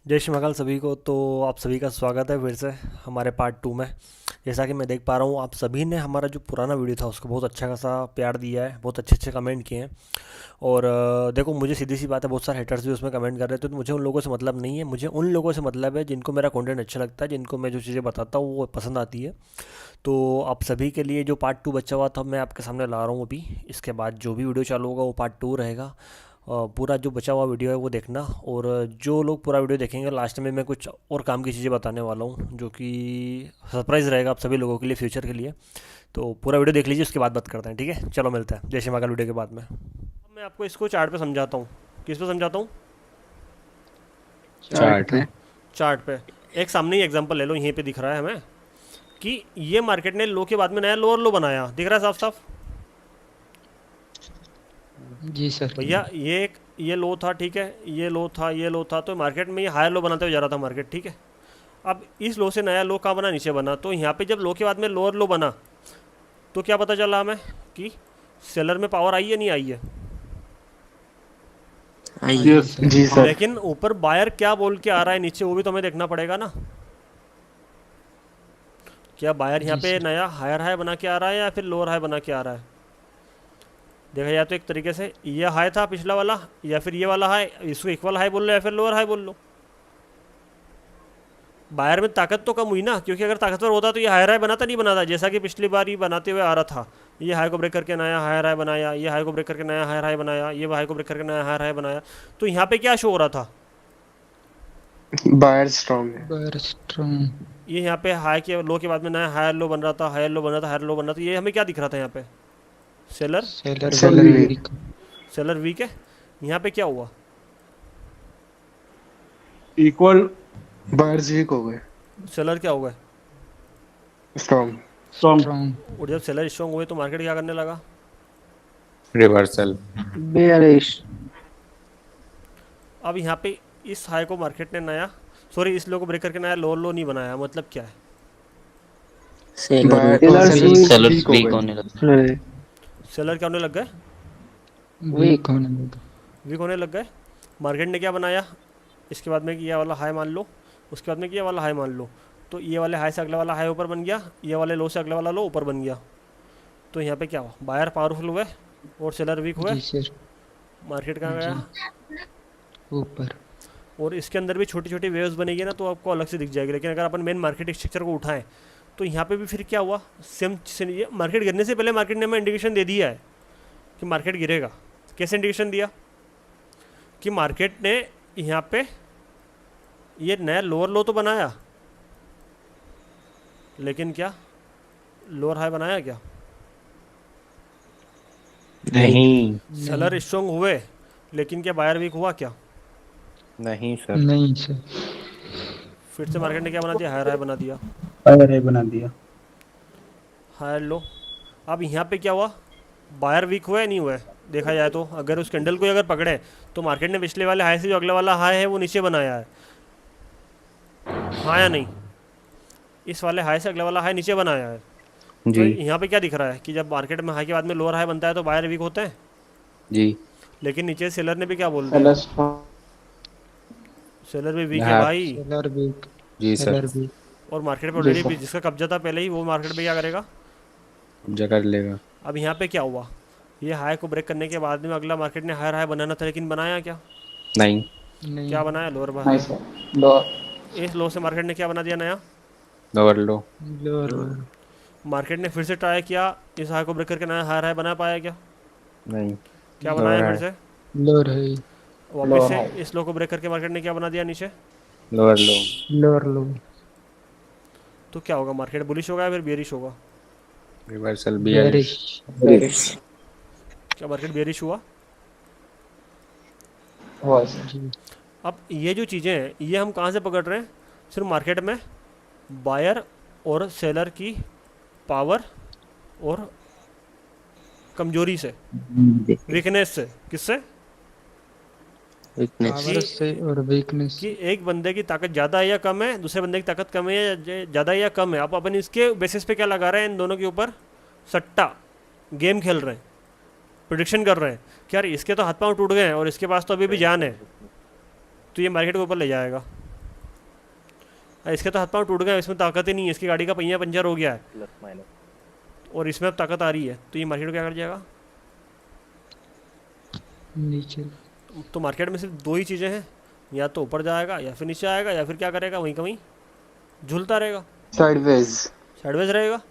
जय श्री महाकाल सभी को। तो आप सभी का स्वागत है फिर से हमारे पार्ट 2 में। जैसा कि मैं देख पा रहा हूँ आप सभी ने हमारा जो पुराना वीडियो था उसको बहुत अच्छा खासा प्यार दिया है, बहुत अच्छे अच्छे कमेंट किए हैं। और देखो, मुझे सीधी सी बात है, बहुत सारे हेटर्स भी उसमें कमेंट कर रहे थे, तो मुझे उन लोगों से मतलब नहीं है। मुझे उन लोगों से मतलब है जिनको मेरा कंटेंट अच्छा लगता है, जिनको मैं जो चीज़ें बताता हूँ वो पसंद आती है। तो आप सभी के लिए जो पार्ट 2 बचा हुआ था मैं आपके सामने ला रहा हूँ अभी। इसके बाद जो भी वीडियो चालू होगा वो पार्ट 2 रहेगा। पूरा जो बचा हुआ वीडियो है वो देखना। और जो लोग पूरा वीडियो देखेंगे लास्ट में मैं कुछ और काम की चीज़ें बताने वाला हूँ जो कि सरप्राइज़ रहेगा आप सभी लोगों के लिए, फ्यूचर के लिए। तो पूरा वीडियो देख लीजिए, उसके बाद बात करते हैं, ठीक है? चलो मिलते हैं जय श्री महाकाल वीडियो के बाद में। अब मैं आपको इसको चार्ट पे समझाता हूँ। किस पे समझाता हूँ? चार्ट चार्ट पे। पे। चार्ट पे। एक सामने ही एग्जांपल ले लो, यहीं पे दिख रहा है हमें कि ये मार्केट ने लो के बाद में नया लोअर लो बनाया, दिख रहा है साफ साफ जी सर। भैया। ये लो था, ठीक है, ये लो था, ये लो था, तो मार्केट में ये हायर लो बनाते हुए जा रहा था मार्केट, ठीक है। अब इस लो से नया लो कहाँ बना? नीचे बना। तो यहाँ पे जब लो के बाद में लोअर लो बना तो क्या पता चला हमें कि सेलर में पावर आई है, नहीं आई है? आई है यस सर। जी सर। लेकिन ऊपर बायर क्या बोल के आ रहा है नीचे, वो भी तो हमें देखना पड़ेगा ना। क्या बायर यहाँ जी पे सर। नया हायर हाई बना के आ रहा है या फिर लोअर हाई बना के आ रहा है? देखा जाए तो एक तरीके से ये हाई था पिछला वाला, या फिर ये वाला हाई, इसको इक्वल हाई बोल लो या फिर लोअर हाई बोल लो। बायर में ताकत तो कम हुई ना, क्योंकि अगर ताकतवर होता तो ये हायर हाई बनाता नहीं बनाता, जैसा कि पिछली बार ही बनाते हुए आ रहा था। ये हाई को ब्रेक करके नया हायर हाई बनाया, ये हाई को ब्रेक करके नया हायर हाई बनाया, ये हाई को ब्रेक करके नया हायर हाई बनाया। तो यहाँ पे क्या शो हो रहा था? बायर स्ट्रॉन्ग है। Buyer strong. ये यहाँ पे हाई के लो के बाद में नया हायर लो बन रहा था, हायर लो बन रहा था, हायर लो बन रहा था। ये हमें क्या दिख रहा था यहाँ पे? Seller. Seller seller weak. Weak. Seller weak है। यहाँ पे क्या हुआ? इक्वल। बायर्स वीक हो गए। सेलर क्या हुआ? स्ट्रॉन्ग। स्ट्रॉन्ग। स्ट्रॉन्ग। और जब सेलर स्ट्रॉन्ग हुए तो मार्केट क्या करने लगा? रिवर्सल। बेयरिश। अब यहाँ पे इस हाई को मार्केट ने नया, सॉरी, इस लो को ब्रेक करके नया लोअर लो नहीं बनाया, मतलब क्या है? सेलर बायर्स सेलर्स वीक हो वीक गए। होने लगे। सेलर क्या होने लग गए? वीक होने लगा। वीक होने लग गए। मार्केट ने क्या बनाया? इसके बाद में ये वाला हाई मान लो, उसके बाद में ये वाला हाई मान लो। तो ये वाले हाई से अगला वाला हाई ऊपर बन गया, ये वाले लो से अगला वाला लो ऊपर बन गया। तो यहाँ पे क्या हुआ? बायर पावरफुल हुए और सेलर वीक हुए। जी सर। मार्केट कहाँ गया? जी। ऊपर। और इसके अंदर भी छोटी छोटी वेव्स बनेगी ना, तो आपको अलग से दिख जाएगी। लेकिन अगर अपन मेन मार्केट स्ट्रक्चर को उठाएं तो यहाँ पे भी फिर क्या हुआ? सेम ये मार्केट गिरने से पहले मार्केट ने हमें इंडिकेशन दे दिया है कि मार्केट गिरेगा। कैसे इंडिकेशन दिया? कि मार्केट ने यहाँ पे ये नया लोअर लो तो बनाया, लेकिन क्या लोअर हाई बनाया क्या? नहीं। सेलर नहीं। स्ट्रॉन्ग हुए, लेकिन क्या बायर वीक हुआ क्या? नहीं सर। नहीं सर। फिर से मार्केट ने क्या बना दिया? हायर हाई बना दिया, बायर है बना दिया। Higher low. अब यहाँ पे क्या हुआ? बायर वीक हुआ है, नहीं हुआ है? देखा जाए तो अगर उस कैंडल को अगर पकड़े तो मार्केट ने पिछले वाले हाई से जो अगला वाला हाई है वो नीचे बनाया है, हाँ या नहीं? इस वाले हाई से अगला वाला हाई नीचे बनाया है। तो जी। यहाँ पे क्या दिख रहा है कि जब मार्केट में हाई के बाद में लोअर हाई बनता है तो बायर वीक होते हैं। जी। लेकिन नीचे सेलर ने भी क्या बोल दिया? Seller strong. सेलर भी वीक है हाँ। भाई। Seller weak. जी सर। Seller weak. और मार्केट पे जी ऑलरेडी सर। जिसका कब्जा था पहले ही, वो मार्केट पे क्या करेगा? कब्जा कर लेगा। अब यहाँ पे क्या हुआ? ये हाई को ब्रेक करने के बाद में अगला मार्केट ने हायर हाई बनाना था, लेकिन बनाया क्या? नहीं। क्या नहीं। बनाया? लोअर नहीं हाई। सर। लो। इस लो से मार्केट ने क्या बना दिया? नया। लोअर लो। लोअर लो। मार्केट ने फिर से ट्राई किया, इस हाई को ब्रेक करके नया हायर हाई बना पाया क्या? नहीं। क्या नहीं। बनाया लोअर फिर है। से? लोअर है। वापस लोअर से हाई। इस लो को ब्रेक करके मार्केट ने क्या बना दिया? नीचे। लोअर लो। लोअर लो। तो क्या होगा? मार्केट बुलिश होगा या फिर बेरिश होगा? Reversal bearish. बेरिश। बेयरिश। क्या मार्केट बेरिश हुआ? हुआ सर। जी। अब ये जो चीज़ें हैं ये हम कहाँ से पकड़ रहे हैं? सिर्फ मार्केट में बायर और सेलर की पावर और कमजोरी से, वीकनेस से। किससे? वीकनेस। पावर कि से और वीकनेस। कि एक बंदे की ताकत ज़्यादा है या कम है, दूसरे बंदे की ताकत कम है या ज़्यादा है या कम है। आप अपन इसके बेसिस पे क्या लगा रहे हैं? इन दोनों के ऊपर सट्टा गेम खेल रहे हैं, प्रिडिक्शन कर रहे हैं कि यार इसके तो हाथ पांव टूट गए हैं और इसके पास तो अभी भी जान है, तो ये मार्केट को ऊपर ले जाएगा। इसके तो हाथ पाँव टूट गए, इसमें ताकत ही नहीं है, इसकी गाड़ी का पहिया पंचर हो गया है प्लस माइनस। और इसमें अब ताकत आ रही है, तो ये मार्केट को क्या कर जाएगा? नीचे। तो मार्केट में सिर्फ दो ही चीज़ें हैं, या तो ऊपर जाएगा या फिर नीचे आएगा, या फिर क्या करेगा, वहीं का वहीं झूलता रहेगा, साइडवेज। साइडवेज रहेगा।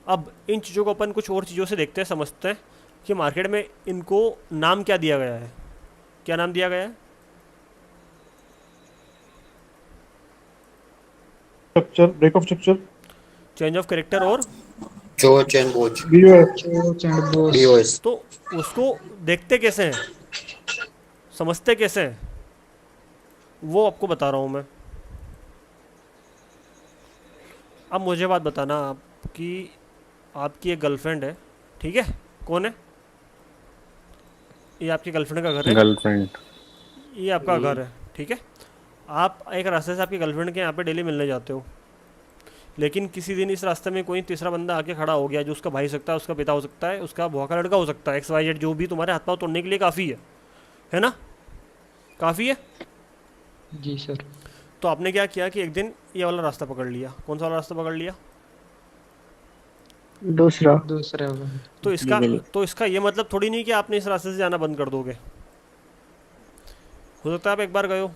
अब इन चीज़ों को अपन कुछ और चीज़ों से देखते हैं, समझते हैं कि मार्केट में इनको नाम क्या दिया गया है। क्या नाम दिया गया है? Structure, break of structure, change of character और George and Boch. चोच एंड बॉस। BOS. तो उसको देखते कैसे हैं, समझते कैसे हैं, वो आपको बता रहा हूँ मैं। अब मुझे बात बताना आपकी, आपकी एक गर्लफ्रेंड है, ठीक है? कौन है ये? आपकी गर्लफ्रेंड का घर है, गर्लफ्रेंड। ये आपका घर है, ठीक है? आप एक रास्ते से आपकी गर्लफ्रेंड के यहाँ पे डेली मिलने जाते हो, लेकिन किसी दिन इस रास्ते में कोई तीसरा बंदा आके खड़ा हो गया, जो उसका भाई हो सकता है, उसका पिता हो सकता है, उसका बुआ का लड़का हो सकता है, XYZ, जो भी तुम्हारे हाथ पाँव तोड़ने के लिए काफ़ी है ना? काफ़ी है। जी सर। तो आपने क्या किया कि एक दिन ये वाला रास्ता पकड़ लिया। कौन सा वाला रास्ता पकड़ लिया? दूसरा। दूसरा वाला। तो इसका ये मतलब थोड़ी नहीं कि आपने इस रास्ते से जाना बंद कर दोगे। हो सकता है आप एक बार गए हो,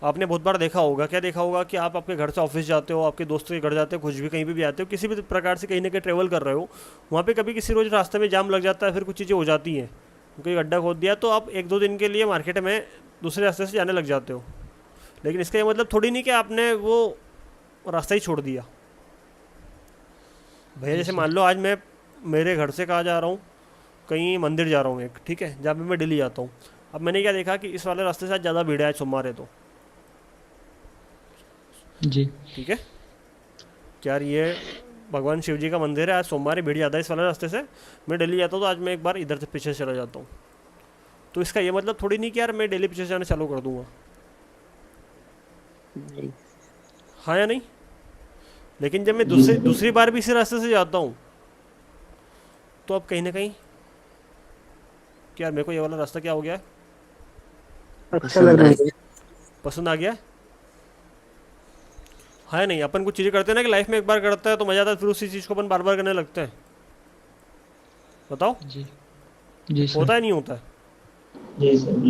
आपने बहुत बार देखा होगा, क्या देखा होगा कि आप आपके घर से ऑफिस जाते हो, आपके दोस्तों के घर जाते हो, कुछ भी कहीं भी आते हो, किसी भी प्रकार से कहीं ना कहीं ट्रेवल कर रहे हो, वहाँ पे कभी किसी रोज़ रास्ते में जाम लग जाता है, फिर कुछ चीज़ें हो जाती हैं, कोई गड्ढा खोद दिया, तो आप एक दो दिन के लिए मार्केट में दूसरे रास्ते से जाने लग जाते हो। लेकिन इसका ये मतलब थोड़ी नहीं कि आपने वो रास्ता ही छोड़ दिया। भैया जैसे मान लो आज मैं मेरे घर से कहाँ जा रहा हूँ, कहीं मंदिर जा रहा हूँ एक, ठीक है, जहाँ पे मैं डेली जाता हूँ। अब मैंने क्या देखा कि इस वाले रास्ते से आज ज़्यादा भीड़ है, आज सोमवार है तो, जी। ठीक है, क्या ये भगवान शिव जी का मंदिर है, आज सोमवार है, भीड़ ज़्यादा है इस वाले रास्ते से, मैं डेली जाता हूँ, तो आज मैं एक बार इधर से पीछे से चला जाता हूँ। तो इसका ये मतलब थोड़ी नहीं कि यार मैं डेली पीछे से जाना चालू कर दूँगा, नहीं। हाँ या नहीं? लेकिन जब मैं दूसरी बार भी इसी रास्ते से जाता हूँ, तो अब कहीं ना कहीं कि यार मेरे को ये वाला रास्ता क्या हो गया है, अच्छा लग रहा है। पसंद आ गया है। हाँ या नहीं? अपन कुछ चीज़ें करते हैं ना कि लाइफ में एक बार करते हैं तो मज़ा आता है, फिर उसी चीज़ को अपन बार बार करने लगते हैं। बताओ, जी। जी सर। होता है नहीं होता है?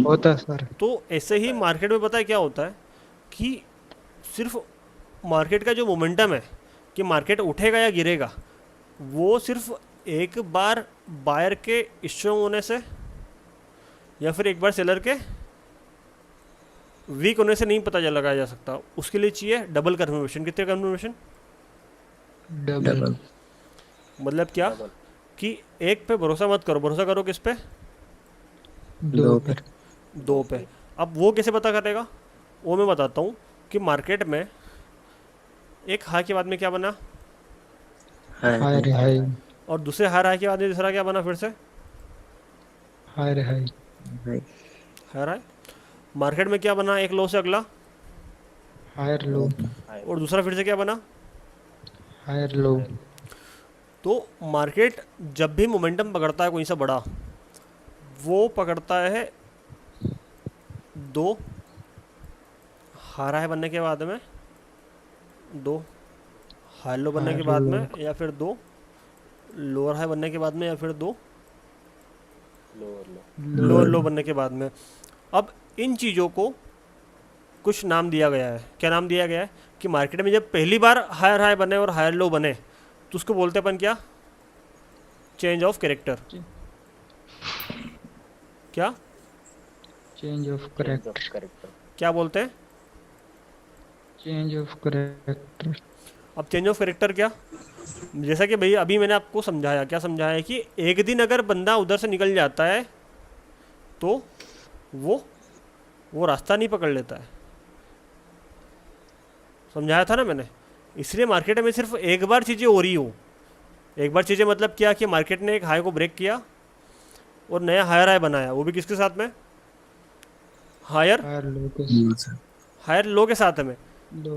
होता है सर। तो ऐसे ही मार्केट में पता है क्या होता है कि सिर्फ मार्केट का जो मोमेंटम है कि मार्केट उठेगा या गिरेगा, वो सिर्फ एक बार बायर के स्ट्रॉन्ग होने से या फिर एक बार सेलर के वीक होने से नहीं पता लगाया जा सकता। उसके लिए चाहिए डबल कन्फर्मेशन। कितने कन्फर्मेशन? डबल। मतलब क्या कि एक पे भरोसा मत करो, भरोसा करो किस पे? दो पर। दो पे। अब वो कैसे पता करेगा, वो मैं बताता हूँ कि मार्केट में एक हाई के बाद में क्या बना, हाय रे हाय। और दूसरे हाई के बाद में दूसरा क्या बना, फिर से हाय रे हाय। हाई। मार्केट में क्या बना, एक लो से अगला, हायर लो। और दूसरा फिर से क्या बना। Higher low. तो मार्केट जब भी मोमेंटम पकड़ता है कोई सा बड़ा, वो पकड़ता है दो हाई बनने के बाद में, दो हाई लो बनने के बाद में, या फिर दो लोअर हाई बनने के बाद में, या फिर दो लोअर लो बनने के बाद में। अब इन चीज़ों को कुछ नाम दिया गया है। क्या नाम दिया गया है कि मार्केट में जब पहली बार हायर हाई बने और हायर लो बने तो उसको बोलते अपन क्या, चेंज ऑफ कैरेक्टर। क्या चेंज ऑफ करेक्टर। क्या बोलते हैं? Change of character. अब चेंज ऑफ कैरेक्टर क्या, जैसा कि भैया अभी मैंने आपको समझाया, क्या समझाया कि एक दिन अगर बंदा उधर से निकल जाता है तो वो रास्ता नहीं पकड़ लेता है। समझाया था ना मैंने। इसलिए मार्केट में सिर्फ एक बार चीज़ें हो रही हो, एक बार चीज़ें मतलब क्या कि मार्केट ने एक हाई को ब्रेक किया और नया हायर हाई बनाया, वो भी किसके साथ में, हायर लो के साथ में।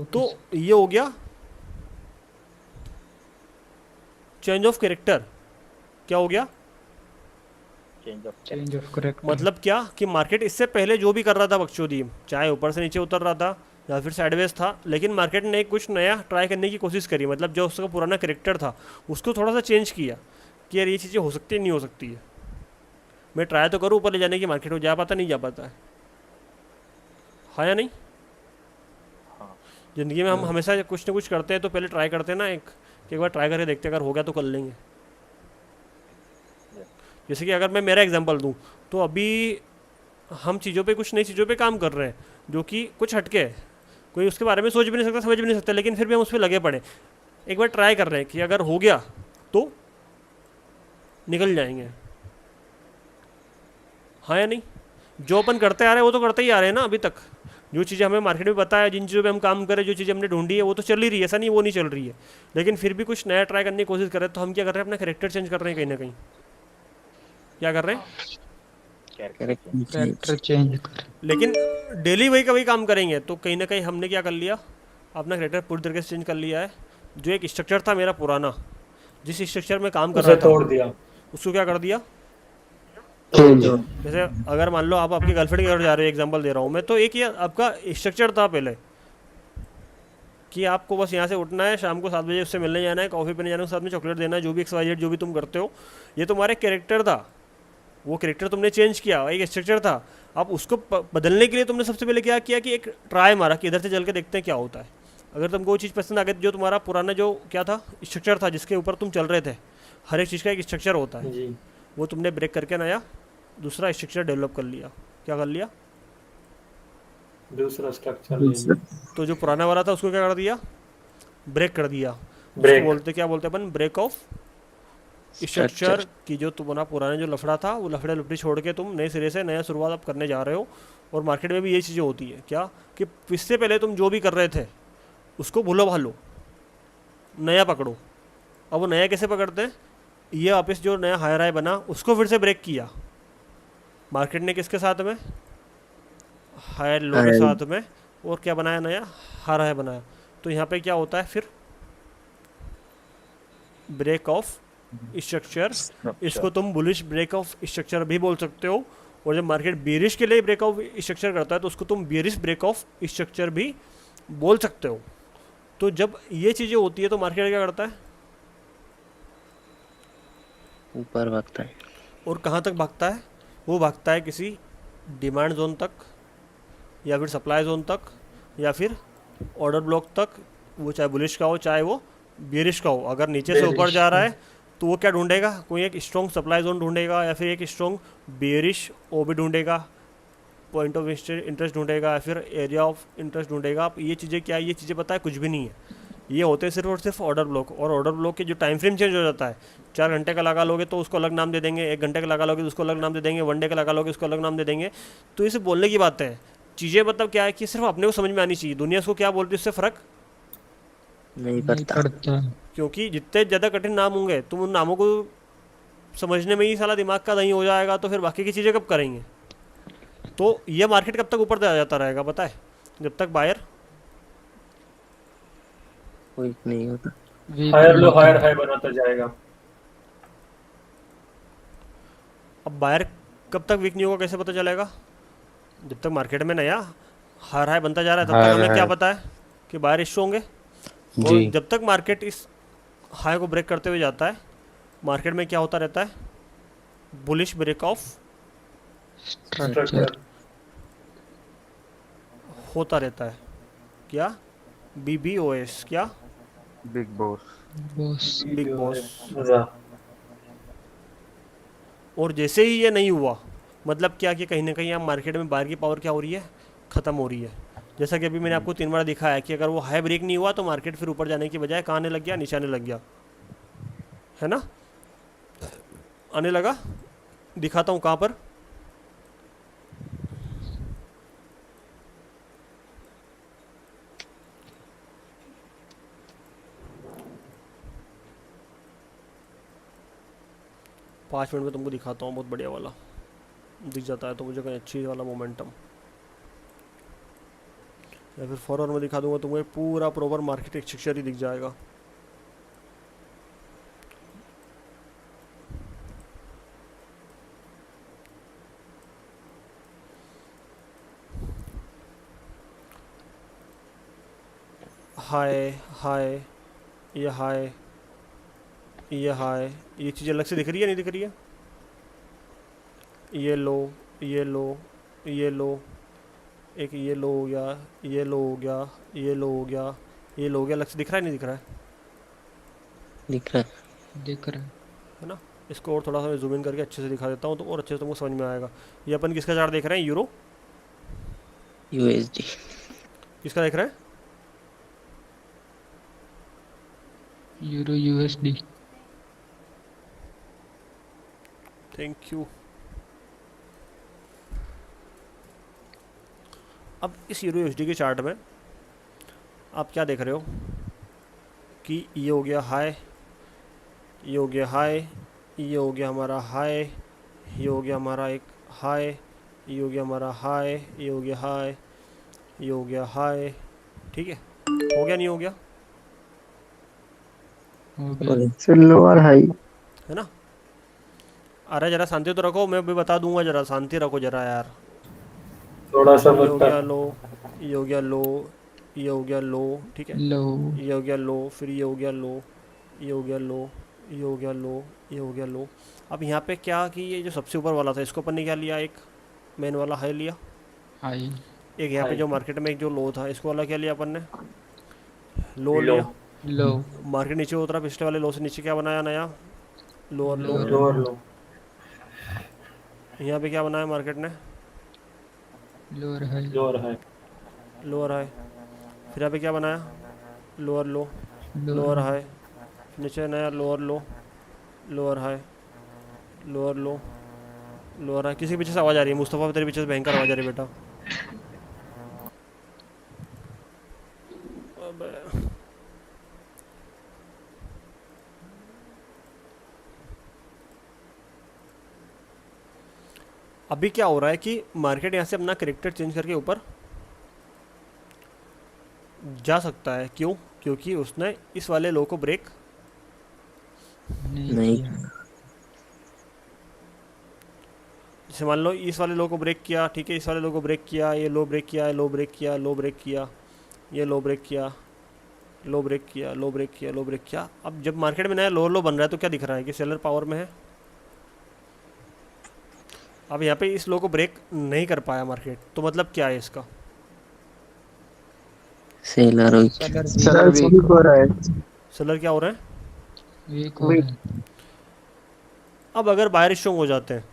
तो ये हो गया चेंज ऑफ कैरेक्टर। क्या हो गया? Change of character. मतलब क्या कि मार्केट इससे पहले जो भी कर रहा था बकचोदी, चाहे ऊपर से नीचे उतर रहा था या फिर साइडवेज था, लेकिन मार्केट ने कुछ नया ट्राई करने की कोशिश करी, मतलब जो उसका पुराना करेक्टर था उसको थोड़ा सा चेंज किया कि यार ये चीज़ें हो सकती है नहीं हो सकती है, मैं ट्राई तो करूँ ऊपर ले जाने की, मार्केट में जा पाता नहीं जा पाता है। हाँ या नहीं? ज़िंदगी में हम हमेशा कुछ ना कुछ करते हैं तो पहले ट्राई करते हैं ना, कि एक बार ट्राई करके देखते हैं, अगर हो गया तो कर लेंगे। जैसे कि अगर मैं मेरा एग्जांपल दूं तो अभी हम चीज़ों पे, कुछ नई चीज़ों पे काम कर रहे हैं जो कि कुछ हटके है, कोई उसके बारे में सोच भी नहीं सकता, समझ भी नहीं सकता, लेकिन फिर भी हम उस पर लगे पड़े, एक बार ट्राई कर रहे हैं कि अगर हो गया तो निकल जाएंगे। हाँ या नहीं? जो अपन करते आ रहे हैं वो तो करते ही आ रहे हैं ना अभी तक। जो चीज़ें हमें मार्केट में पता है, जिन चीज़ों पे हम काम करें, जो चीज़ें हमने ढूंढी है वो तो चल ही रही है, ऐसा नहीं वो नहीं चल रही है, लेकिन फिर भी कुछ नया ट्राई करने की कोशिश कर रहे हैं, तो हम क्या कर रहे हैं, अपना करेक्टर चेंज कर रहे हैं कहीं ना कहीं। क्या कर रहे हैं? कैरेक्टर चेंज कर। लेकिन डेली वही का वही काम करेंगे तो कहीं ना कहीं हमने क्या कर लिया, अपना करेक्टर पूरी तरीके से चेंज कर लिया है। जो एक स्ट्रक्चर था मेरा पुराना, जिस स्ट्रक्चर में काम कर रहा था, तोड़ दिया, उसको क्या कर दिया, चेंज। जैसे अगर मान लो आप आपकी गर्लफ्रेंड के घर जा रहे हो, एग्जांपल दे रहा हूँ मैं, तो एक ये आपका स्ट्रक्चर था पहले कि आपको बस यहाँ से उठना है, शाम को 7 बजे उससे मिलने जाना है, कॉफ़ी पीने जाना है, साथ में चॉकलेट देना है, जो भी XYZ जो भी तुम करते हो, ये तुम्हारा कैरेक्टर था। वो कैरेक्टर तुमने चेंज किया, एक स्ट्रक्चर था। अब उसको बदलने के लिए तुमने सबसे पहले क्या किया कि एक ट्राई मारा कि इधर से चल के देखते हैं क्या होता है। अगर तुमको वो चीज़ पसंद आ गई, जो तुम्हारा पुराना जो क्या था, स्ट्रक्चर था जिसके ऊपर तुम चल रहे थे, हर एक चीज़ का एक स्ट्रक्चर होता है जी, वो तुमने ब्रेक करके नया दूसरा स्ट्रक्चर डेवलप कर लिया। क्या कर लिया? दूसरा स्ट्रक्चर। तो जो पुराना वाला था उसको क्या कर दिया, ब्रेक कर दिया। उसको बोलते, क्या बोलते अपन, ब्रेक ऑफ स्ट्रक्चर। की जो तुम्हारा पुराना जो लफड़ा था, वो लफड़े लफड़ी छोड़ के तुम नए सिरे से नया शुरुआत आप करने जा रहे हो। और मार्केट में भी ये चीज़ें होती है क्या, कि इससे पहले तुम जो भी कर रहे थे उसको भूलो भालो, नया पकड़ो। अब वो नया कैसे पकड़ते हैं, ये वापस जो नया हायर हाई बना उसको फिर से ब्रेक किया मार्केट ने, किसके साथ में, हायर लो के साथ में, और क्या बनाया, नया हायर हाई बनाया। तो यहाँ पे क्या होता है फिर, ब्रेक ऑफ स्ट्रक्चर। इसको तुम बुलिश ब्रेक ऑफ स्ट्रक्चर भी बोल सकते हो, और जब मार्केट बेरिश के लिए ब्रेक ऑफ स्ट्रक्चर करता है तो उसको तुम बेरिश ब्रेक ऑफ स्ट्रक्चर भी बोल सकते हो। तो जब ये चीज़ें होती है तो मार्केट क्या करता है, ऊपर भागता है। और कहाँ तक भागता है, वो भागता है किसी डिमांड जोन तक, या फिर सप्लाई जोन तक, या फिर ऑर्डर ब्लॉक तक, वो चाहे बुलिश का हो चाहे वो बेरिश का हो। अगर नीचे से ऊपर जा रहा है तो वो क्या ढूंढेगा, कोई एक स्ट्रॉन्ग सप्लाई जोन ढूंढेगा, या फिर एक स्ट्रॉन्ग बेरिश ओ भी ढूंढेगा, पॉइंट ऑफ इंटरेस्ट ढूंढेगा, या फिर एरिया ऑफ इंटरेस्ट ढूंढेगा। आप ये चीज़ें क्या है, ये चीज़ें पता है कुछ भी नहीं है, ये होते हैं सिर्फ और सिर्फ ऑर्डर ब्लॉक। और ऑर्डर ब्लॉक के जो टाइम फ्रेम चेंज हो जाता है, 4 घंटे का लगा लोगे तो उसको अलग नाम दे देंगे, 1 घंटे का लगा लोगे तो उसको अलग नाम दे देंगे, 1 डे का लगा लोगे उसको अलग नाम दे देंगे। तो ये सिर्फ बोलने की बात है, चीज़ें मतलब क्या है कि सिर्फ अपने को समझ में आनी चाहिए, दुनिया इसको क्या बोलती है उससे फ़र्क नहीं नहीं पड़ता। पड़ता। क्योंकि जितने ज़्यादा कठिन नाम होंगे तुम उन नामों को समझने में ही साला दिमाग का दही हो जाएगा, तो फिर बाकी की चीज़ें कब करेंगे। तो ये मार्केट कब तक ऊपर जाता रहेगा पता है, जब तक बायर कोई नहीं होता। वीक हायर लो नहीं हायर होता। हाई बनाता जाएगा। अब बायर कब तक वीक नहीं होगा कैसे पता चलेगा, जब तक मार्केट में नया हायर हाई बनता जा रहा है तब तक हायर हमें क्या हाई। पता है कि बायर इश्यू होंगे। और जी। जब तक मार्केट इस हाई को ब्रेक करते हुए जाता है, मार्केट में क्या होता रहता है, बुलिश ब्रेक ऑफ स्ट्रक्चर। होता रहता है। क्या, BBOS, क्या, big boss. Boss. Big boss. मजा। और जैसे ही ये नहीं हुआ, मतलब क्या कि कहीं ना कहीं आप मार्केट में बायर की पावर क्या हो रही है, ख़त्म हो रही है। जैसा कि अभी मैंने आपको 3 बार दिखाया है कि अगर वो हाई ब्रेक नहीं हुआ तो मार्केट फिर ऊपर जाने की बजाय कहाँ आने लग गया, नीचे आने लग गया, है ना, आने लगा। दिखाता हूँ कहाँ पर, पाँच मिनट में तुमको दिखाता हूँ, बहुत बढ़िया वाला दिख जाता है तो मुझे कहीं अच्छी वाला मोमेंटम, या फिर फॉरवर्ड में दिखा दूंगा तुमको एक पूरा प्रॉपर मार्केट स्ट्रक्चर ही दिख जाएगा। हाई, हाई, ये हाई, ये हाई, ये चीज़ अलग से दिख रही है नहीं दिख रही है? ये लो, ये लो, ये लो, एक ये लो हो गया, ये लो हो गया, ये लो हो गया, ये लो हो गया, अलग से दिख रहा है नहीं दिख रहा दिख रहा है। दिख रहा है। है ना? इसको और थोड़ा सा जूम इन करके अच्छे से दिखा देता हूँ तो और अच्छे से तुमको समझ में आएगा। ये अपन किसका चार्ट देख रहे हैं? Euro USD। किसका देख रहे हैं? Euro USD। Thank you. अब इस यूरो यूएसडी के चार्ट में आप क्या देख रहे हो कि ये हो गया हाई, ये हो गया हाई, ये हो गया हमारा हाई, ये हो गया हमारा एक हाई, ये हो गया हमारा हाई, ये हो गया हाई, ये हो गया हाई। ठीक है, हो गया नहीं हो गया? हो गया। से लोअर हाई। है ना? अरे जरा शांति तो रखो, मैं भी बता दूंगा, जरा शांति रखो जरा यार। थोड़ा सा ये हो बता। गया लो, ये हो गया लो, ये हो गया लो, ठीक है, लो। ये हो गया लो, फिर ये हो गया लो, ये हो गया लो, ये हो गया लो, ये हो गया लो। अब यहाँ पे क्या कि ये जो सबसे ऊपर वाला था इसको अपन ने क्या लिया? एक मेन वाला हाई लिया। हाई। एक यहाँ पे जो मार्केट में एक जो लो था इसको वाला क्या लिया अपन ने? लो लिया। लो। मार्केट नीचे उतरा, पिछले वाले लो से नीचे क्या बनाया नया? लोअर लो। लोअर लो। यहाँ पे क्या बनाया मार्केट ने? Lower high. Lower high. Lower high. फिर यहाँ पे क्या बनाया? लोअर लो, लोअर हाई, नीचे नया लोअर लो, लोअर हाई, लोअर लो, लोअर हाई। किसी के पीछे से आवाज़ आ रही है मुस्तफ़ा, तेरे पीछे से भयंकर आवाज़ आ रही है बेटा। अबे अभी क्या हो रहा है कि मार्केट यहाँ से अपना करेक्टर चेंज करके ऊपर जा सकता है। क्यों? क्योंकि उसने इस वाले लो को ब्रेक नहीं किया। जैसे मान लो इस वाले लो को ब्रेक किया, ठीक है, इस वाले लो को ब्रेक किया, ये लो ब्रेक किया, लो ब्रेक किया, लो ब्रेक किया, ये लो ब्रेक किया, लो ब्रेक किया, लो ब्रेक किया, लो ब्रेक किया। अब जब मार्केट में नया लो लो बन रहा है तो क्या दिख रहा है कि सेलर पावर में है। अब यहाँ पे इस लो को ब्रेक नहीं कर पाया मार्केट, तो मतलब क्या है इसका? सेलर सर वीक हो रहा है। सेलर क्या हो रहा है? वीक हो रहा है। अब अगर बायर स्ट्रॉन्ग हो जाते हैं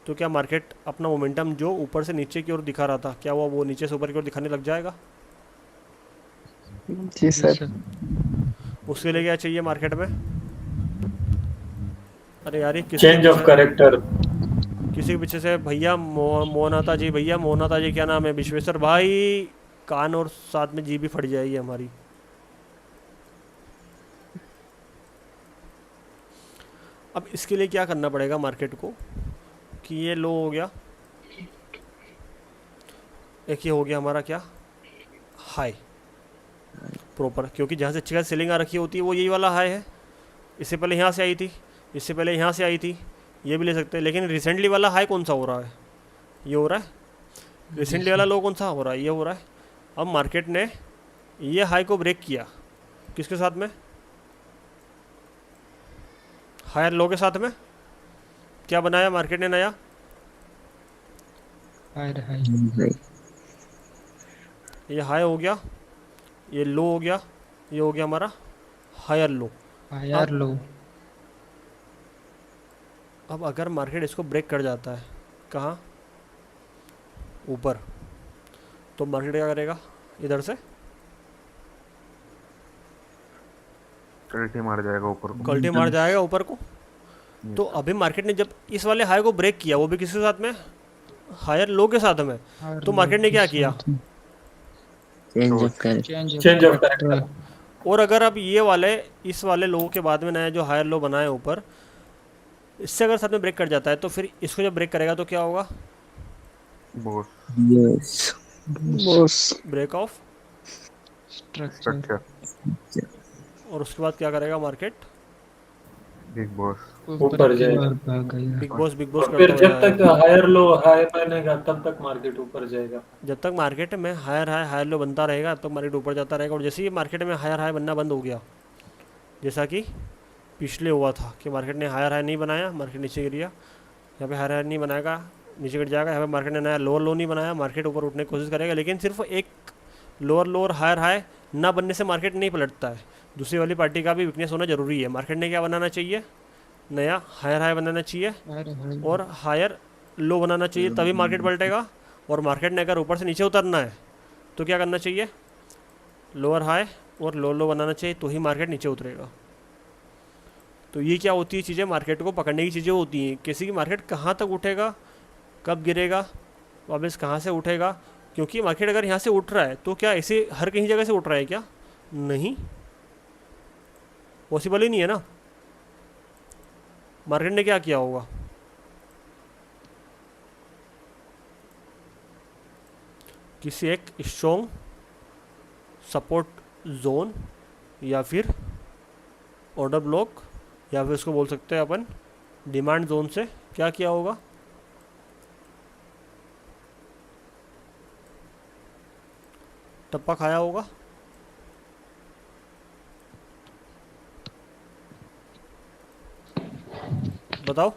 तो क्या मार्केट अपना मोमेंटम जो ऊपर से नीचे की ओर दिखा रहा था, क्या वो नीचे से ऊपर की ओर दिखाने लग जाएगा? जी सर। उसके लिए क्या चाहिए मार्केट में? अरे यार ये चेंज ऑफ करेक्टर। किसी के पीछे से भैया मोहनाता जी, भैया मोहनाता जी, क्या नाम है? विश्वेश्वर भाई, कान और साथ में जी भी फट जाएगी हमारी। अब इसके लिए क्या करना पड़ेगा मार्केट को कि ये लो हो गया, एक ये हो गया हमारा क्या? हाई प्रॉपर, क्योंकि जहाँ से अच्छी खासी सेलिंग आ रखी होती है वो यही वाला हाई है। इससे पहले यहाँ से आई थी, इससे पहले यहाँ से आई थी, ये भी ले सकते हैं। लेकिन रिसेंटली वाला हाई कौन सा हो रहा है? ये हो रहा है। रिसेंटली वाला लो कौन सा हो रहा है? ये हो रहा है। अब मार्केट ने ये हाई को ब्रेक किया किसके साथ में? हायर लो के साथ में। क्या बनाया मार्केट ने नया? Higher high. ये हाई हो गया, ये लो हो गया, ये हो गया हमारा हायर लो। Higher low. अब अगर मार्केट इसको ब्रेक कर जाता है कहाँ? ऊपर, तो मार्केट क्या करेगा? इधर से कल्टी मार जाएगा ऊपर को। गलती मार जाएगा ऊपर को। तो अभी मार्केट ने जब इस वाले हाई को ब्रेक किया, वो भी किसके साथ में? हायर लो के साथ में। तो मार्केट ने क्या किया? Change of character. Change of character. और अगर अब ये वाले इस वाले लो के बाद में नया जो हायर लो बनाए ऊपर, इससे अगर साथ में ब्रेक कर जाता है तो फिर इसको जब ब्रेक करेगा तो क्या होगा? Boss yes. Boss break of. Structure. Structure. और उसके बाद क्या करेगा मार्केट? Big boss. ऊपर की जाएगा। ओर भाग गया। बिग बॉस और फिर करता हुआ जब तक जाएगा। हायर लो हाई बनेगा तब तक मार्केट ऊपर जाएगा। जब तक मार्केट में हायर लो बनता रहेगा तब तक मार्केट ऊपर जाता रहेगा, और जैसे ही मार्केट में हायर हाई बनना बंद हो गया, जैसा कि पिछले हुआ था कि मार्केट ने हायर हाई नहीं बनाया, मार्केट नीचे गिर गया, यहाँ पे हायर हाई नहीं बनाएगा, नीचे गिर जाएगा, यहाँ पे मार्केट ने नया लोअर लो नहीं बनाया, मार्केट ऊपर उठने की कोशिश करेगा, लेकिन सिर्फ एक लोअर लो और हायर हाई ना बनने से मार्केट नहीं पलटता है। दूसरी वाली पार्टी का भी वीकनेस होना जरूरी है। मार्केट ने क्या बनाना चाहिए, नया हायर हाई बनाना चाहिए अरे भाई और हायर लो बनाना चाहिए, तभी मार्केट पलटेगा। और मार्केट ने अगर ऊपर से नीचे उतरना है तो क्या करना चाहिए, लोअर हाई और लो बनाना चाहिए, तो ही मार्केट नीचे उतरेगा। तो ये क्या होती है चीज़ें, मार्केट को पकड़ने की चीज़ें होती हैं। किसी की मार्केट कहाँ तक उठेगा, कब गिरेगा, वापस कहाँ से उठेगा, क्योंकि मार्केट अगर यहाँ से उठ रहा है तो क्या ऐसे हर कहीं जगह से उठ रहा है क्या, नहीं, पॉसिबल ही नहीं है ना। मार्केट ने क्या किया होगा, किसी एक स्ट्रॉन्ग सपोर्ट जोन या फिर ऑर्डर ब्लॉक या फिर उसको बोल सकते हैं अपन डिमांड जोन से क्या किया होगा, टप्पा खाया होगा। बताओ।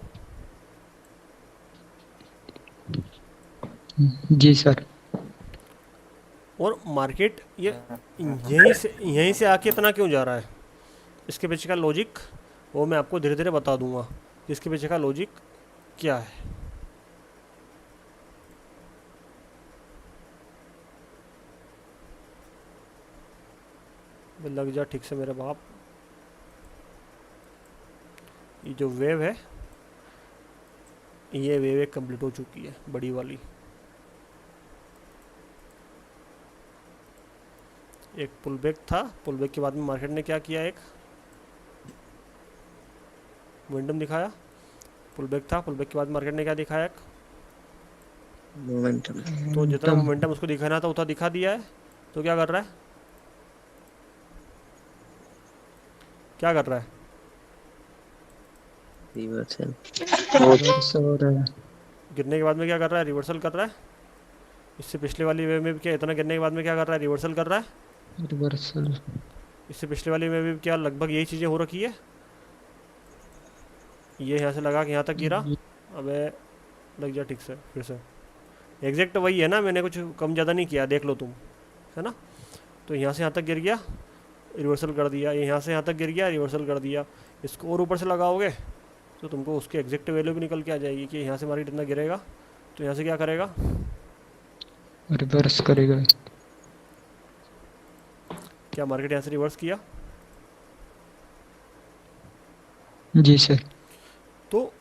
जी सर। और मार्केट ये यहीं से आके इतना क्यों जा रहा है, इसके पीछे का लॉजिक वो मैं आपको धीरे धीरे बता दूंगा कि इसके पीछे का लॉजिक क्या है। लग जा ठीक से मेरे बाप। ये जो वेव है, ये वेव एक कंप्लीट हो चुकी है, बड़ी वाली। एक पुल बैक था, पुल बैक के बाद में मार्केट ने क्या किया, एक मोमेंटम दिखाया। पुल बैक था, पुल बैक के बाद मार्केट ने क्या दिखाया, एक मोमेंटम। तो जितना मोमेंटम उसको दिखाना था उतना दिखा दिया है। तो क्या कर रहा है, क्या कर रहा है, रिवर्सल। हो रहा है। गिरने के बाद में क्या कर रहा है, रिवर्सल कर रहा है। इससे पिछले वाली वेव में भी क्या इतना गिरने के बाद में क्या कर रहा है, रिवर्सल कर रहा है। रिवर्सल। इससे पिछले वाली में भी क्या लगभग यही चीज़ें हो रखी है। ये यहाँ से लगा के यहाँ तक गिरा, अबे लग जा ठीक से फिर से, एग्जैक्ट वही है ना, मैंने कुछ कम ज़्यादा नहीं किया, देख लो तुम, है ना। तो यहाँ से यहाँ तक गिर गया, रिवर्सल कर दिया, ये यहाँ से यहाँ तक गिर गया, रिवर्सल कर दिया। इसको और ऊपर से लगाओगे तो तुमको उसकी एग्जैक्ट वैल्यू भी निकल के आ जाएगी कि यहाँ से मार्केट इतना गिरेगा, तो यहाँ से क्या करेगा, रिवर्स करेगा। क्या मार्केट यहाँ से रिवर्स किया। जी सर। तो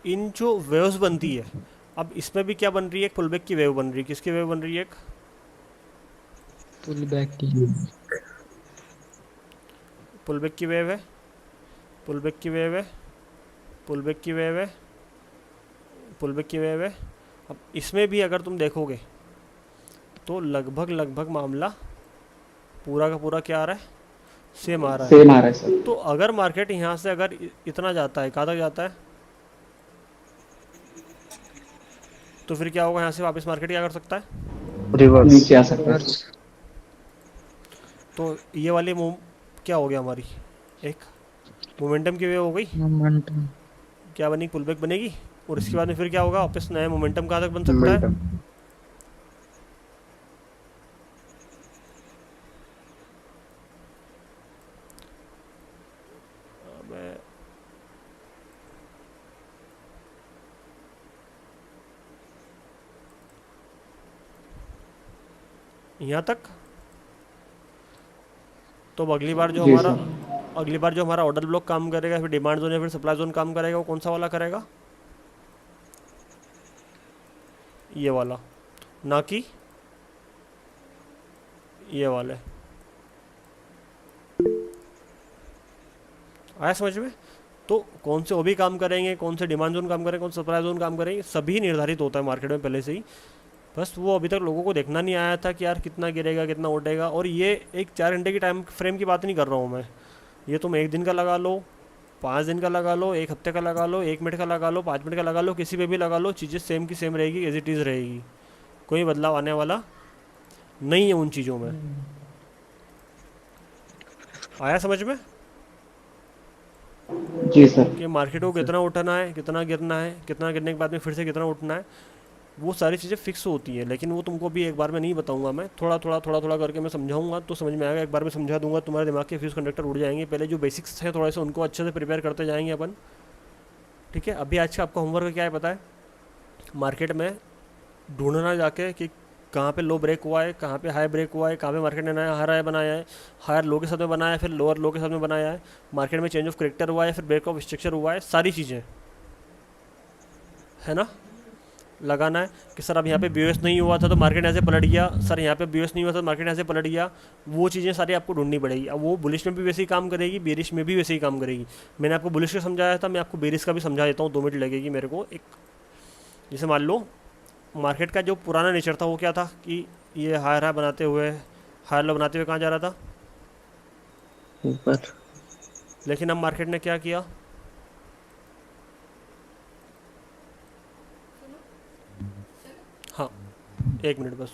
इन जो वेव्स बनती है, अब इसमें भी क्या बन रही है, एक पुल बैक की वेव बन रही है। किसकी वेव बन रही है, एक पुल बैक की। पुल बैक की वेव है, पुल बैक की वेव है, पुल बैक की वेव है, पुल बैक की वेव है। अब इसमें भी अगर तुम देखोगे तो लगभग मामला पूरा का पूरा क्या आ रहा है, सेम आ रहा है। सेम आ रहा है सर। तो अगर मार्केट यहाँ से अगर इतना जाता है, कहाँ तक जाता है, तो फिर क्या होगा, यहाँ से वापस मार्केट क्या कर सकता है, रिवर्स नीचे आ सकता है। रिवर्स। तो ये वाली क्या हो गया हमारी, एक मोमेंटम की वेव हो गई, मोमेंटम। क्या बनी, पुल बैक बनेगी। और इसके बाद में फिर क्या होगा, वापस नया मोमेंटम कहाँ तक बन सकता है, मोमेंटम यहाँ तक। तो अब अगली बार जो जी हमारा ऑर्डर ब्लॉक काम करेगा, फिर डिमांड जोन या फिर सप्लाई जोन काम करेगा, वो कौन सा वाला करेगा, ये वाला, ना कि ये वाले। आया समझ में। तो कौन से वो भी काम करेंगे, कौन से डिमांड जोन काम करेंगे, कौन से सप्लाई जोन काम करेंगे, सभी निर्धारित होता है मार्केट में पहले से ही। बस वो अभी तक लोगों को देखना नहीं आया था कि यार कितना गिरेगा, कितना उठेगा। और ये एक 4 घंटे की टाइम फ्रेम की बात नहीं कर रहा हूँ मैं, ये तुम एक दिन का लगा लो, 5 दिन का लगा लो, 1 हफ्ते का लगा लो, 1 मिनट का लगा लो, 5 मिनट का लगा लो, किसी पे भी लगा लो, चीज़ें सेम की सेम रहेगी, एज इट इज़ रहेगी। कोई बदलाव आने वाला नहीं है उन चीज़ों में। आया समझ में जी सर। कि मार्केट को कितना उठाना है, कितना गिरना है, कितना गिरने के बाद में फिर से कितना उठना है, वो सारी चीज़ें फिक्स होती हैं। लेकिन वो तुमको भी एक बार में नहीं बताऊंगा मैं, थोड़ा थोड़ा थोड़ा थोड़ा करके मैं समझाऊंगा तो समझ में आएगा। एक बार में समझा दूंगा तुम्हारे दिमाग के फ्यूज़ कंडक्टर उड़ जाएंगे। पहले जो बेसिक्स हैं थोड़ा सा उनको अच्छे से प्रिपेयर करते जाएंगे अपन, ठीक है। अभी आज का आपका होमवर्क क्या है पता है? मार्केट में ढूंढना जाके कि कहाँ पे लो ब्रेक हुआ है, कहाँ पे हाई ब्रेक हुआ है, कहाँ पे मार्केट ने नया हायर हाई बनाया है, हायर लो के साथ में बनाया है, फिर लोअर लो के साथ में बनाया है, मार्केट में चेंज ऑफ करेक्टर हुआ है, फिर ब्रेक ऑफ स्ट्रक्चर हुआ है, सारी चीज़ें है ना। लगाना है कि सर अब यहाँ पे बीओएस नहीं हुआ था तो मार्केट ऐसे पलट गया, सर यहाँ पे बीओएस नहीं हुआ था तो मार्केट ऐसे पलट गया। वो चीज़ें सारी आपको ढूंढनी पड़ेगी। अब वो बुलिश में भी वैसे ही काम करेगी, बेरिश में भी वैसे ही काम करेगी। मैंने आपको बुलिश का समझाया था, मैं आपको बेरिश का भी समझा देता हूँ, 2 मिनट लगेगी मेरे को। एक जैसे मान लो मार्केट का जो पुराना नेचर था वो क्या था कि ये हायर हाई बनाते हुए, हायर लो बनाते हुए कहाँ जा रहा था? ऊपर। लेकिन अब मार्केट ने क्या किया? हाँ 1 मिनट बस।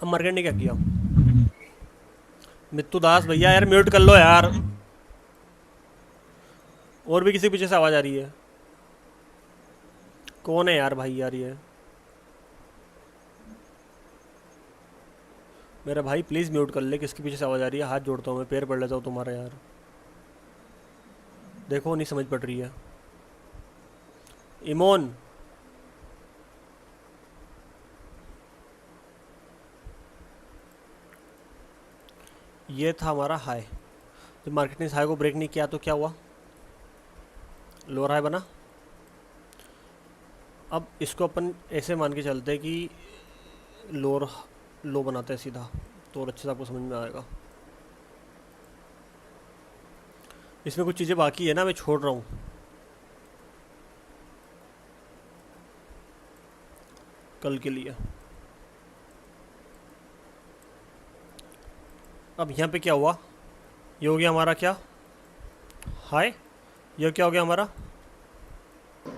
अब मार्केट ने क्या किया? मित्तू दास भैया यार म्यूट कर लो यार, और भी किसी पीछे से आवाज़ आ रही है। कौन है यार भाई यार ये? मेरा भाई प्लीज़ म्यूट कर ले, किसके पीछे से आवाज़ आ रही है? हाथ जोड़ता हूँ मैं, पैर पड़ लेता हूँ तुम्हारा यार। देखो नहीं समझ पड़ रही है। इमोन ये था हमारा हाई। जब मार्केट ने इस हाई को ब्रेक नहीं किया तो क्या हुआ? लोअर हाई बना। अब इसको अपन ऐसे मान के चलते हैं कि लोअर लो बनाते हैं सीधा, तो और अच्छे से आपको समझ में आएगा। इसमें कुछ चीज़ें बाकी है ना, मैं छोड़ रहा हूँ। कल के लिए। अब यहाँ पे क्या हुआ? ये हो गया हमारा क्या? हाई। ये क्या हो गया हमारा?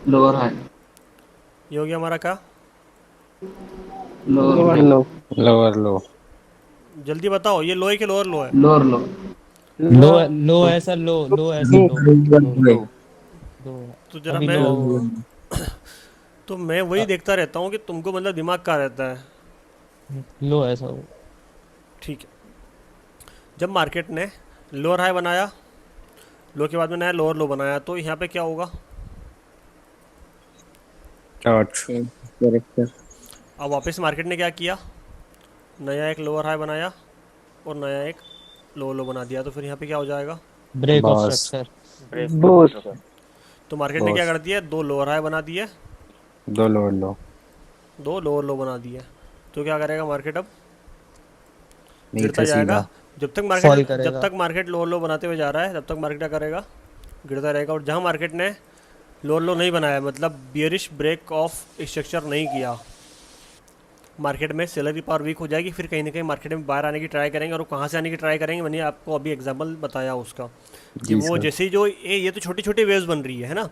Lower high. ये हो गया हमारा क्या? लोअर लो। लोअर लो। जल्दी बताओ, ये लो है कि लोअर लो है? लोअर लो। लो लो ऐसा लो, लो ऐसा लो, लो तो जरा अभी मैं लो। तो मैं वही देखता रहता हूँ कि तुमको मतलब दिमाग कहाँ रहता है। लो ऐसा हो। ठीक है। जब मार्केट ने लोअर हाई बनाया, लो के बाद में नया लोअर लो बनाया, तो यहाँ पे क्या होगा? करेक्टर। अब वापस मार्केट ने क्या किया? नया एक लोअर हाई बनाया और नया एक लो लो बना दिया, तो फिर यहाँ पे क्या हो जाएगा? Break of boss. Structure. Boss. तो मार्केट ने क्या कर दिया? 2 लोअर हाई बना दिए, 2 लोअर लो। 2 लोअर लो बना दिए। तो क्या करेगा मार्केट? अब गिरता नीचे जाएगा। सीधा। जब तक Fall मार्केट करेगा। जब तक मार्केट लोअर लो बनाते हुए जा रहा है तब तक मार्केट क्या करेगा? गिरता रहेगा। और जहाँ मार्केट ने लोअर लो नहीं बनाया, मतलब बियरिश ब्रेक ऑफ स्ट्रक्चर नहीं किया, मार्केट में सेलर की पावर वीक हो जाएगी। फिर कहीं ना कहीं मार्केट में बाहर आने की ट्राई करेंगे। और कहाँ से आने की ट्राई करेंगे, मैंने आपको अभी एग्जांपल बताया उसका कि जी वो सर। जैसे ही जो ये तो छोटी छोटी वेव्स बन रही है ना,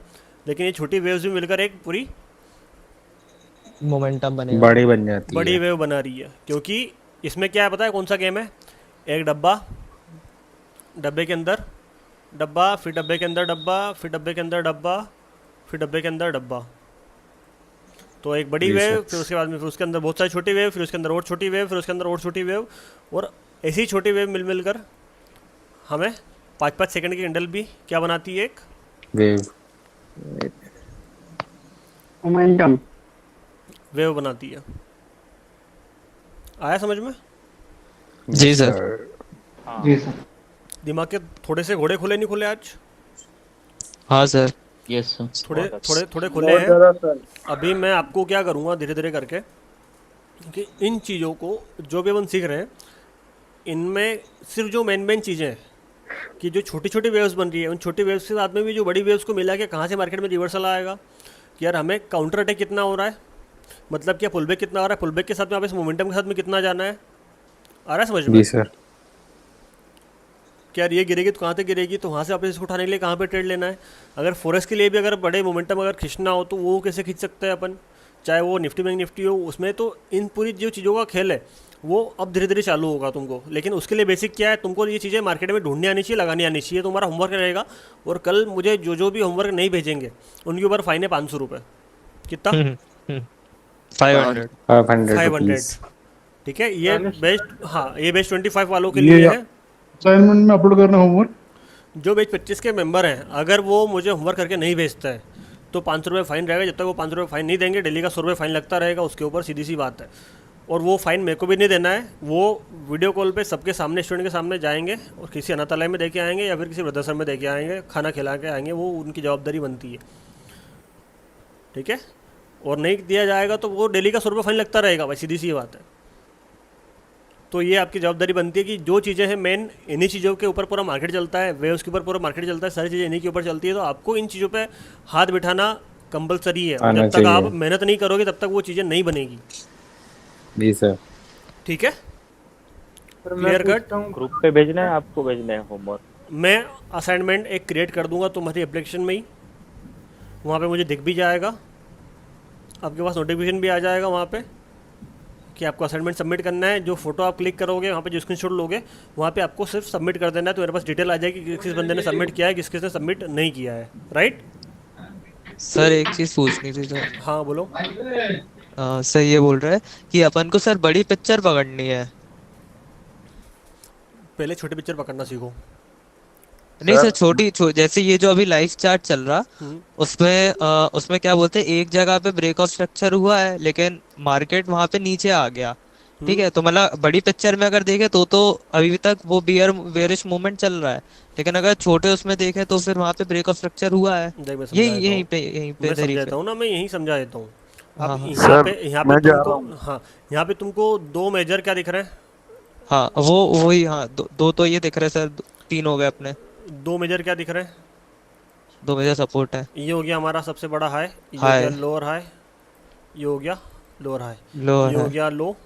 लेकिन ये छोटी वेव्स भी मिलकर एक पूरी मोमेंटम बनेगा। बड़ी बन जाती बड़ी है। वेव बना रही है। क्योंकि इसमें क्या है पता है कौन सा गेम है? एक डब्बा, डब्बे के अंदर डब्बा, फिर डब्बे के अंदर डब्बा, फिर डब्बे के अंदर डब्बा, फिर डब्बे के अंदर डब्बा। तो एक बड़ी जी वेव, सर। फिर उसके बाद में फिर उसके अंदर बहुत सारी छोटी वेव, फिर उसके अंदर और छोटी वेव, फिर उसके अंदर और छोटी वेव, और ऐसी छोटी वेव मिल मिलकर हमें 5-5 सेकंड की कैंडल भी क्या बनाती है? एक वेव। मोमेंटम। वेव बनाती है। आया समझ में? जी सर। जी सर। दिमाग के थोड़े से घोड़े खुले नहीं खुले आज? हाँ सर। Yes sir. थोड़े थोड़े थोड़े खुले हैं। अभी मैं आपको क्या करूँगा धीरे धीरे करके कि इन चीज़ों को जो भी अपन सीख रहे हैं, इनमें सिर्फ जो मेन चीज़ें हैं कि जो छोटी छोटी वेव्स बन रही है, उन छोटी वेव्स के साथ में भी जो बड़ी वेव्स को मिला के कहाँ से मार्केट में रिवर्सल आएगा, कि यार हमें काउंटर अटैक कितना हो रहा है, मतलब क्या पुलबैक कितना आ रहा है, पुलबैक के साथ में वापस मोमेंटम के साथ में कितना जाना है। आ रहा है समझ में? जी सर। कि यार ये गिरेगी तो कहाँ तक गिरेगी, तो वहाँ से वापस इसको उठाने के लिए कहाँ पे ट्रेड लेना है। अगर फॉरेक्स के लिए भी अगर बड़े मोमेंटम अगर खींचना हो तो वो कैसे खींच सकते हैं अपन, चाहे वो निफ्टी बैंक निफ्टी हो, उसमें तो इन पूरी जो चीज़ों का खेल है वो अब धीरे धीरे चालू होगा तुमको। लेकिन उसके लिए बेसिक क्या है, तुमको ये चीज़ें मार्केट में ढूंढनी आनी चाहिए, लगानी आनी चाहिए, तुम्हारा होमवर्क रहेगा। और कल मुझे जो भी होमवर्क नहीं भेजेंगे उनके ऊपर फाइन है 500 रुपये। कितना? 500। 500 500। रुपीज। ठीक है, ये बेस्ट, हाँ ये बेस्ट 25 वालों के लिए है। असाइनमेंट में अपलोड करना होमवर्क। जो बेच 25 के मेंबर हैं, अगर वो मुझे होमवर्क करके नहीं भेजता है तो 500 रुपये फाइन रहेगा। जब तक वो 500 रुपये फाइन नहीं देंगे, डेली का 100 रुपये फाइन लगता रहेगा उसके ऊपर, सीधी सी बात है। और वो फाइन मेरे को भी नहीं देना है, वो वीडियो कॉल पे सबके सामने, स्टूडेंट के सामने जाएंगे और किसी अनाथालय में दे के आएंगे या फिर किसी वृद्धाश्रम में दे के आएंगे, खाना खिला के आएंगे, वो उनकी जवाबदारी बनती है। ठीक है, और नहीं दिया जाएगा तो वो डेली का 100 रुपये फाइन लगता रहेगा भाई, सीधी सी बात है। तो ये आपकी जवाबदारी बनती है कि जो चीज़ें हैं मेन, इन्हीं चीज़ों के ऊपर पूरा मार्केट चलता है, वे उसके ऊपर पूरा मार्केट चलता है, सारी चीज़ें इन्हीं के ऊपर चलती है। तो आपको इन चीज़ों पे हाथ बिठाना कंपलसरी है, और जब तक आप मेहनत नहीं करोगे तब तक वो चीज़ें नहीं बनेगी। जी सर। ठीक है, क्लियर कट। ग्रुप पे भेजना है, आपको भेजना है होमवर्क? मैं असाइनमेंट एक क्रिएट कर दूंगा तुम्हारी एप्लीकेशन में ही, वहाँ पे मुझे दिख भी जाएगा, आपके पास नोटिफिकेशन भी आ जाएगा वहाँ पे कि आपको असाइनमेंट सबमिट करना है। जो फोटो आप क्लिक करोगे वहाँ पे, जो स्क्रीनशॉट लोगे वहाँ पे आपको सिर्फ सबमिट कर देना है। तो मेरे पास डिटेल आ जाएगी कि किस बंदे ने सबमिट किया है, किस किसने सबमिट नहीं किया है। राइट सर एक चीज पूछनी थी सर। हाँ बोलो। सर ये बोल रहा है कि अपन को सर बड़ी पिक्चर पकड़नी है। पहले छोटी पिक्चर पकड़ना सीखो। नहीं सर, जैसे ये जो अभी लाइव चार्ट चल रहा, उसमें क्या बोलते हैं, एक जगह पे ब्रेक ऑफ स्ट्रक्चर हुआ है लेकिन मार्केट वहां पे नीचे आ गया। ठीक है, तो मतलब बड़ी पिक्चर में अगर देखे तो अभी तक वो बेयरिश मूवमेंट चल रहा है, लेकिन अगर छोटे उसमें देखे तो फिर वहां पे ब्रेक ऑफ स्ट्रक्चर हुआ है। यहीं पे समझाता हूँ ना, मैं यही समझा देता हूँ। हाँ, अब यहाँ पे तुमको दो मेजर क्या दिख रहे हैं? हाँ वही, हाँ दो तो ये दिख रहे हैं सर, 3 हो गए अपने। दो मेजर क्या दिख रहे हैं? 2 मेजर सपोर्ट है। ये हो गया हमारा सबसे बड़ा हाई, ये हो गया लोअर हाई, ये हो गया लोअर हाई, ये हो गया लो,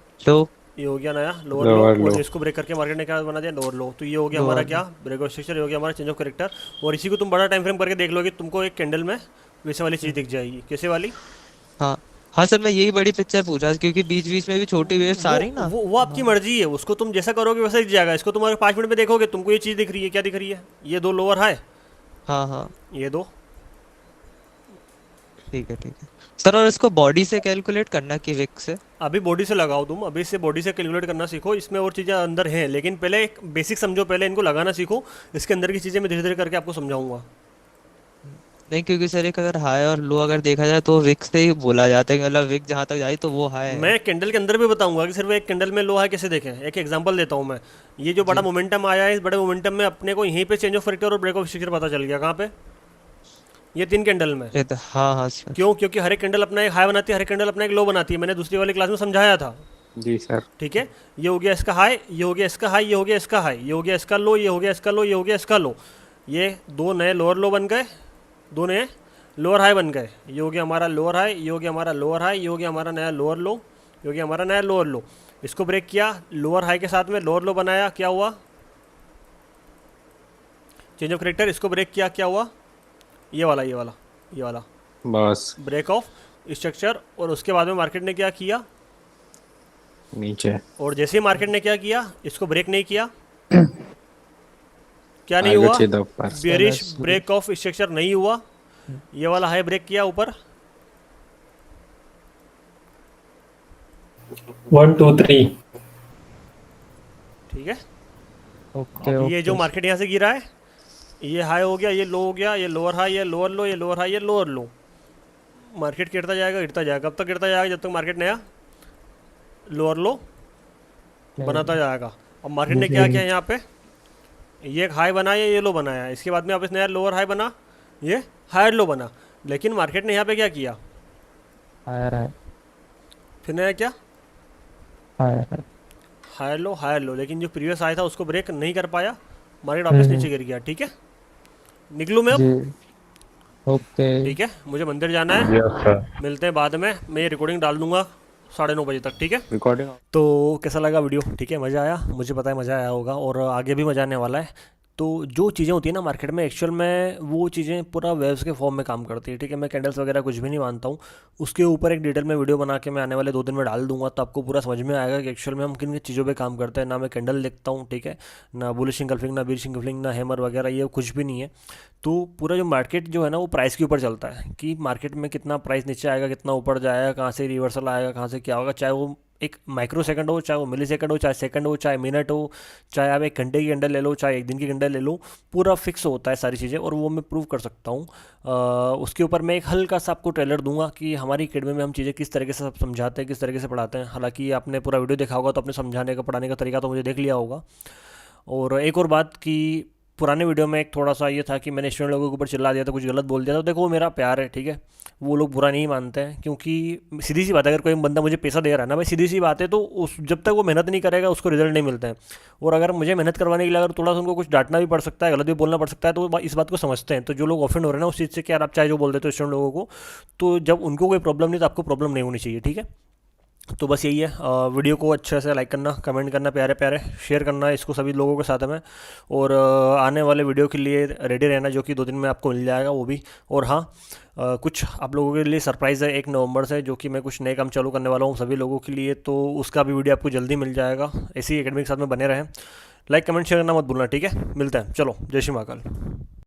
ये हो गया नया लोअर लो, और इसको ब्रेक करके मार्केट ने क्या बना दिया, लोअर लो। तो ये हो गया हमारा क्या, ब्रेक ऑफ स्ट्रक्चर, ये हो गया हमारा चेंज ऑफ कैरेक्टर। और इसी को तुम बड़ा टाइम फ्रेम करके देख लोगे, तुमको एक कैंडल में वैसे वाली चीज़ दिख जाएगी। कैसे वाली? हाँ सर, मैं यही बड़ी पिक्चर पूछ रहा था क्योंकि बीच बीच में भी छोटी वेव्स आ रही ना। वो आपकी मर्जी है, उसको तुम जैसा करोगे वैसा दिख जाएगा। इसको तुम्हारे 5 मिनट में देखोगे, तुमको ये चीज़ दिख रही है, क्या दिख रही है? ये दो लोअर हाई, हाँ ये दो। ठीक है सर। और इसको बॉडी से कैलकुलेट करना कि विक से? अभी बॉडी से लगाओ तुम, अभी से बॉडी से कैलकुलेट करना सीखो। इसमें और चीज़ें अंदर हैं, लेकिन पहले एक बेसिक समझो, पहले इनको लगाना सीखो। इसके अंदर की चीज़ें मैं धीरे धीरे करके आपको समझाऊंगा। नहीं, क्योंकि सर एक अगर हाई और लो अगर देखा जाए तो विक से ही बोला जाता है, मतलब विक जहाँ तक जाए तो वो हाई है। मैं कैंडल के अंदर भी बताऊंगा कि सिर्फ एक कैंडल में लो हाई कैसे देखें। एक एग्जांपल देता हूँ मैं। ये जो बड़ा मोमेंटम आया है, इस बड़े मोमेंटम में अपने को यहीं पे चेंज ऑफ कैरेक्टर और ब्रेक ऑफ स्ट्रक्चर पता चल गया। कहाँ पे? ये 3 कैंडल में। हाँ सर। क्यों? क्योंकि हर एक कैंडल अपना एक हाई बनाती है, हर एक कैंडल अपना एक लो बनाती है। मैंने दूसरी वाली क्लास में समझाया था। जी सर। ठीक है, ये हो गया इसका हाई, ये हो गया इसका हाई, ये हो गया इसका हाई, ये हो गया इसका लो, ये हो गया इसका लो, ये हो गया इसका लो। ये 2 नए लोअर लो बन गए, 2 नए लोअर हाई बन गए। ये हो गया हमारा लोअर हाई, ये हो गया हमारा लोअर हाई, ये हो गया हमारा नया लोअर लो, ये हो गया हमारा नया लोअर लो। इसको ब्रेक किया, लोअर हाई के साथ में लोअर लो बनाया, क्या हुआ? Change of character. इसको ब्रेक किया, क्या हुआ? ये वाला बस ब्रेक ऑफ स्ट्रक्चर। और उसके बाद में मार्केट ने क्या किया? नीचे। और जैसे ही मार्केट ने क्या किया, इसको ब्रेक नहीं किया, क्या नहीं हुआ? बेयरिश ब्रेक ऑफ स्ट्रक्चर नहीं हुआ। ये वाला हाई ब्रेक किया ऊपर, 1 2 3। ठीक है। ओके। ये जो मार्केट यहाँ से गिरा है, ये हाई हो गया, ये लो हो गया, ये लोअर हाई, ये लोअर लो, ये लोअर हाई, ये लोअर लो। मार्केट गिरता जाएगा। कब तक गिरता जाएगा? जब तक मार्केट नया लोअर लो बनाता जाएगा। अब मार्केट ने क्या किया यहाँ पे? ये एक हाई बनाया, ये लो बनाया। इसके बाद में अब इस नया लोअर हाई बना, ये हायर लो बना। लेकिन मार्केट ने यहाँ पे क्या किया? हायर हाई, फिर नया क्या? Higher low. लेकिन जो प्रीवियस आया था उसको ब्रेक नहीं कर पाया, मार्केट वापस नीचे गिर गया। ठीक है, निकलूँ मैं अब? ओके। ठीक है, मुझे मंदिर जाना है। मिलते हैं बाद में। मैं ये रिकॉर्डिंग डाल दूंगा 9:30 बजे तक। ठीक है, रिकॉर्डिंग। तो कैसा लगा वीडियो? ठीक है, मज़ा आया? मुझे पता है मज़ा आया होगा, और आगे भी मज़ा आने वाला है। तो जो चीज़ें होती है ना मार्केट में, एक्चुअल में वो चीज़ें पूरा वेव्स के फॉर्म में काम करती है, ठीक है। मैं कैंडल्स वगैरह कुछ भी नहीं मानता हूँ। उसके ऊपर एक डिटेल में वीडियो बना के मैं आने वाले 2 दिन में डाल दूंगा, तो आपको पूरा समझ में आएगा कि एक्चुअल में हम किन किन चीज़ों पे काम करते हैं। ना मैं कैंडल लिखता हूँ, ठीक है, ना बुलिश इंगल्फिंग, ना बीरिश इंगल्फिंग, ना हैमर वगैरह, ये कुछ भी नहीं है। तो पूरा जो मार्केट जो है ना वो प्राइस के ऊपर चलता है कि मार्केट में कितना प्राइस नीचे आएगा, कितना ऊपर जाएगा, कहाँ से रिवर्सल आएगा, कहाँ से क्या होगा। चाहे वो एक माइक्रो सेकंड हो, चाहे वो मिली सेकंड हो, चाहे सेकंड हो, चाहे मिनट हो, चाहे आप 1 घंटे की कैंडल ले लो, चाहे 1 दिन की कैंडल ले लो, पूरा फिक्स होता है सारी चीज़ें, और वो मैं प्रूव कर सकता हूँ। उसके ऊपर मैं एक हल्का सा आपको ट्रेलर दूंगा कि हमारी अकेडमी में हम चीज़ें किस तरीके से सब समझाते हैं, किस तरीके से पढ़ाते हैं। हालांकि आपने पूरा वीडियो देखा होगा तो अपने समझाने का, पढ़ाने का तरीका तो मुझे देख लिया होगा। और एक और बात कि पुराने वीडियो में एक थोड़ा सा ये था कि मैंने स्टूडेंट लोगों के ऊपर चिल्ला दिया था, कुछ गलत बोल दिया था। तो देखो वो मेरा प्यार है, ठीक है, वो लोग बुरा नहीं मानते हैं, क्योंकि सीधी सी बात है, अगर कोई बंदा मुझे पैसा दे रहा है ना भाई, सीधी सी बात है, तो उस जब तक वो मेहनत नहीं करेगा उसको रिजल्ट नहीं मिलते हैं। और अगर मुझे मेहनत करवाने के लिए अगर थोड़ा सा उनको कुछ डांटना भी पड़ सकता है, गलत भी बोलना पड़ सकता है, तो वो इस बात को समझते हैं। तो जो लोग ऑफेंड हो रहे हैं ना उस चीज़ से कि यार आप चाहे जो बोल देते हो स्टूडेंट लोगों को, तो जब उनको कोई प्रॉब्लम नहीं तो आपको प्रॉब्लम नहीं होनी चाहिए, ठीक है। तो बस यही है। वीडियो को अच्छे से लाइक करना, कमेंट करना, प्यारे प्यारे शेयर करना इसको सभी लोगों के साथ में। और आने वाले वीडियो के लिए रेडी रहना, जो कि 2 दिन में आपको मिल जाएगा वो भी। और हाँ, कुछ आप लोगों के लिए सरप्राइज़ है 1 नवंबर से, जो कि मैं कुछ नए काम चालू करने वाला हूँ सभी लोगों के लिए, तो उसका भी वीडियो आपको जल्दी मिल जाएगा। ऐसी एकेडमी के साथ में बने रहें। लाइक कमेंट शेयर करना मत भूलना, ठीक है। मिलते हैं, चलो, जय श्री महाकाल।